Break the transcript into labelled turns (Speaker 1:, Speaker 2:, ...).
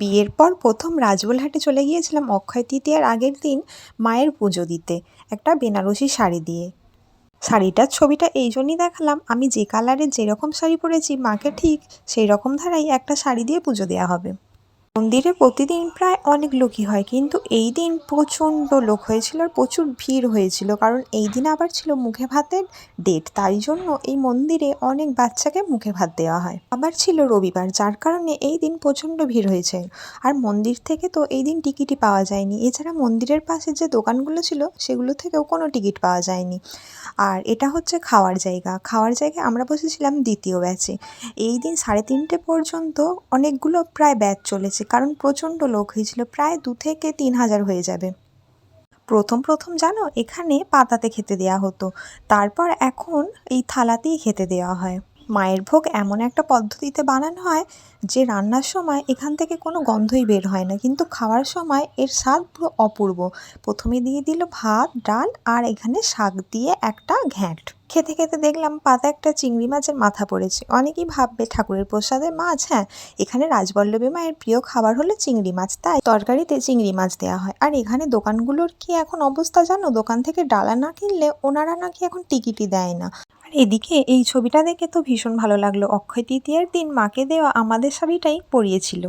Speaker 1: বিয়ের পর প্রথম রাজবলহাটে চলে গিয়েছিলাম অক্ষয় তৃতীয়ার আগের দিন মায়ের পুজো দিতে একটা বেনারসি শাড়ি দিয়ে। শাড়িটার ছবিটা এই জন্যই দেখালাম, আমি যে কালারের যেরকম শাড়ি পরেছি মাকে ঠিক সেই রকম ধারাই একটা শাড়ি দিয়ে পুজো দেওয়া হবে। মন্দিরে প্রতিদিন প্রায় অনেক লোকই হয়, কিন্তু এই দিন প্রচণ্ড লোক হয়েছিল আর প্রচুর ভিড় হয়েছিল, কারণ এই দিন আবার ছিল মুখে ভাতের ডেট, তাই জন্য এই মন্দিরে অনেক বাচ্চাকে মুখে ভাত দেওয়া হয়। আবার ছিল রবিবার, যার কারণে এই দিন প্রচণ্ড ভিড় হয়েছে। আর মন্দির থেকে তো এই দিন টিকিটই পাওয়া যায়নি, এছাড়া মন্দিরের পাশে যে দোকানগুলো ছিল সেগুলো থেকেও কোনো টিকিট পাওয়া যায়নি। আর এটা হচ্ছে খাওয়ার জায়গায় আমরা বসেছিলাম দ্বিতীয় ব্যাচে। এই দিন 3:30 পর্যন্ত অনেকগুলো প্রায় ব্যাচ চলেছে, কারণ প্রচণ্ড লোক হয়েছিল, প্রায় 2 থেকে 3 হাজার হয়ে যাবে। প্রথম জানো এখানে পাতাতে খেতে দেওয়া হতো, তারপর এখন এই থালাতেই খেতে দেওয়া হয়। মায়ের ভোগ এমন একটা পদ্ধতিতে বানানো হয় যে রান্নার সময় এখান থেকে কোনো গন্ধই বের হয় না, কিন্তু খাওয়ার সময় এর স্বাদ পুরো অপূর্ব। প্রথমে দিয়ে দিল ভাত ডাল আর এখানে শাক দিয়ে একটা ঘ্যাঁট। খেতে খেতে দেখলাম পাতা একটা চিংড়ি মাছের মাথা পড়েছে। অনেকেই ভাববে ঠাকুরের প্রসাদের মাছ, হ্যাঁ, এখানে রাজবল্লভী মায়ের প্রিয় খাবার হলো চিংড়ি মাছ, তাই তরকারিতে চিংড়ি মাছ দেওয়া হয়। আর এখানে দোকানগুলোর কি এখন অবস্থা জানো, দোকান থেকে ডালা না কিনলে ওনারা নাকি এখন টিকিটই দেয় না। আর এদিকে এই ছবিটা দেখে তো ভীষণ ভালো লাগলো, অক্ষয় তৃতীয়ার দিন মাকে দেওয়া আমাদের শাড়িটাই পরিয়েছিল।